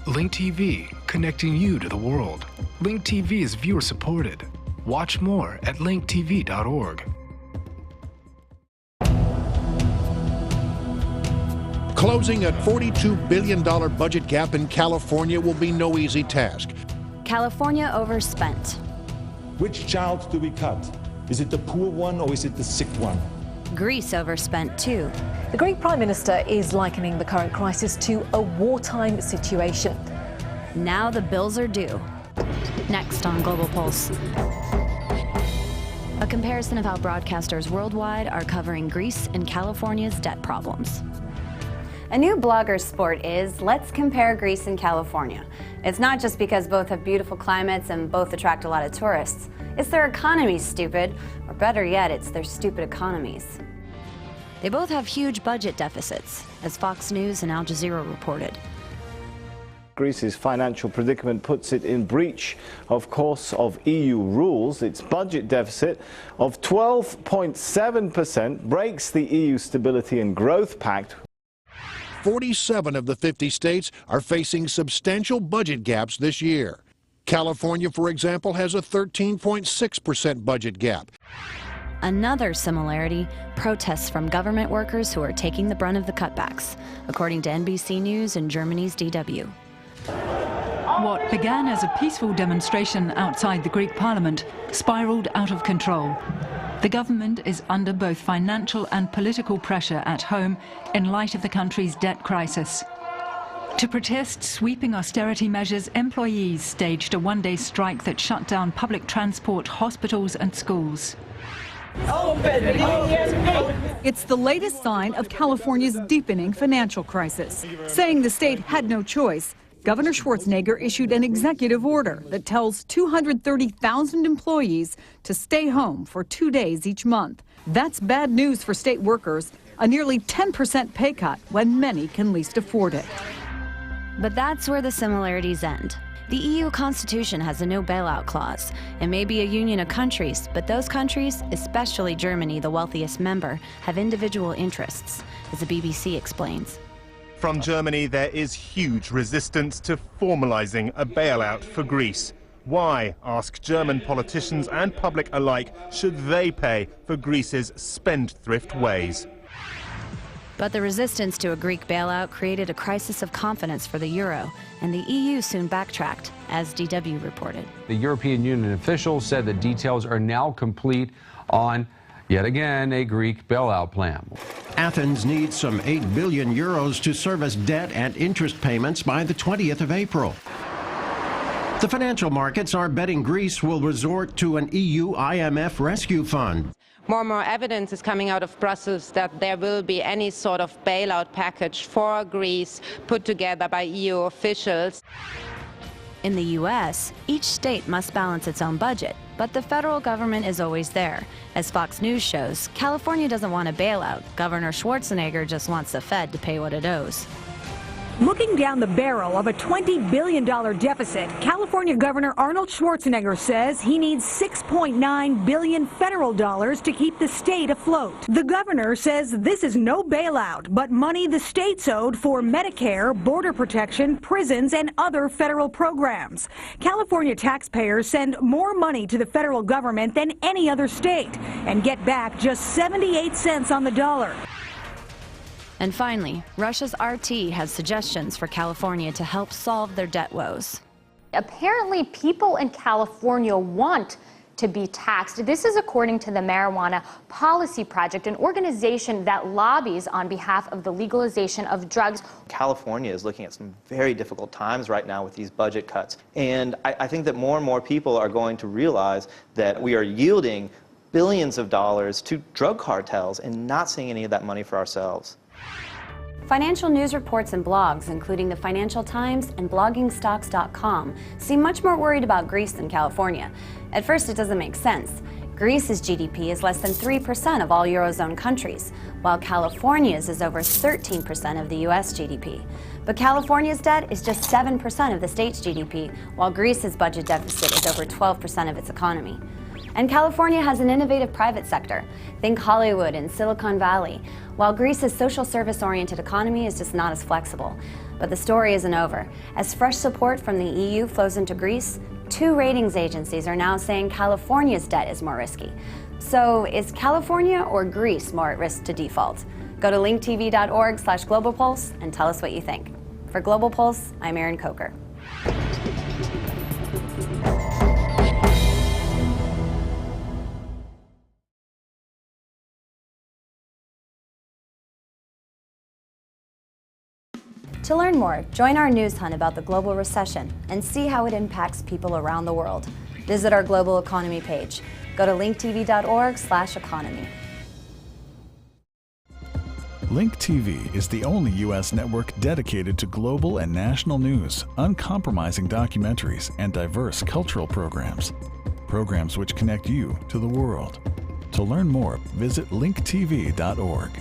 Link TV, connecting you to the world. Link TV is viewer supported. Watch more at linktv.org. Closing a $42 billion budget gap in California will be no easy task. California overspent. Which child do we cut? Is it the poor one or is it the sick one? Greece overspent too. The Greek Prime Minister is likening the current crisis to a wartime situation. Now the bills are due. Next on Global Pulse. A comparison of how broadcasters worldwide are covering Greece and California's debt problems. A new blogger sport is let's compare Greece and California. It's not just because both have beautiful climates and both attract a lot of tourists. It's their economies, stupid. Or better yet, it's their stupid economies. They both have huge budget deficits, as Fox News and Al Jazeera reported. Greece's financial predicament puts it in breach, of course, of EU rules. Its budget deficit of 12.7% breaks the EU Stability and Growth Pact. 47 of the 50 states are facing substantial budget gaps this year. California, for example, has a 13.6% budget gap. Another similarity, protests from government workers who are taking the brunt of the cutbacks, according to NBC News and Germany's DW. What began as a peaceful demonstration outside the Greek parliament spiraled out of control. The government is under both financial and political pressure at home in light of the country's debt crisis. To protest sweeping austerity measures, employees staged a one-day strike that shut down public transport, hospitals and schools. It's the latest sign of California's deepening financial crisis. Saying the state had no choice, Governor Schwarzenegger issued an executive order that tells 230,000 employees to stay home for 2 days each month. That's bad news for state workers, a nearly 10% pay cut when many can least afford it. But that's where the similarities end. The EU Constitution has a no bailout clause. It may be a union of countries, but those countries, especially Germany, the wealthiest member, have individual interests, as the BBC explains. From Germany, there is huge resistance to formalizing a bailout for Greece. Why, ask German politicians and public alike, should they pay for Greece's spendthrift ways? But the resistance to a Greek bailout created a crisis of confidence for the euro, and the EU soon backtracked, as DW reported. The European Union officials said the details are now complete on, yet again, a Greek bailout plan. Athens needs some 8 billion euros to service debt and interest payments by the 20th of April. The financial markets are betting Greece will resort to an EU IMF rescue fund. More and more evidence is coming out of Brussels that there will be any sort of bailout package for Greece put together by EU officials. In the U.S., each state must balance its own budget, but the federal government is always there. As Fox News shows, California doesn't want a bailout. Governor Schwarzenegger just wants the Fed to pay what it owes. Looking down the barrel of a $20 billion deficit, California Governor Arnold Schwarzenegger says he needs $6.9 billion federal dollars to keep the state afloat. The governor says this is no bailout, but money the state's owed for Medicare, border protection, prisons, and other federal programs. California taxpayers send more money to the federal government than any other state and get back just 78 cents on the dollar. And finally, Russia's RT has suggestions for California to help solve their debt woes. Apparently, people in California want to be taxed. This is according to the Marijuana Policy Project, an organization that lobbies on behalf of the legalization of drugs. California is looking at some very difficult times right now with these budget cuts. And I think that more and more people are going to realize that we are yielding billions of dollars to drug cartels and not seeing any of that money for ourselves. Financial news reports and blogs, including the Financial Times and bloggingstocks.com, seem much more worried about Greece than California. At first, it doesn't make sense. Greece's GDP is less than 3% of all Eurozone countries, while California's is over 13% of the U.S. GDP. But California's debt is just 7% of the state's GDP, while Greece's budget deficit is over 12% of its economy. And California has an innovative private sector. Think Hollywood and Silicon Valley, while Greece's social service-oriented economy is just not as flexible. But the story isn't over. As fresh support from the EU flows into Greece, 2 ratings agencies are now saying California's debt is more risky. So is California or Greece more at risk to default? Go to linktv.org/globalpulse and tell us what you think. For Global Pulse, I'm Erin Coker. To learn more, join our news hunt about the global recession and see how it impacts people around the world. Visit our global economy page. Go to linktv.org/economy. Link TV is the only U.S. network dedicated to global and national news, uncompromising documentaries, and diverse cultural programs. Programs which connect you to the world. To learn more, visit linktv.org.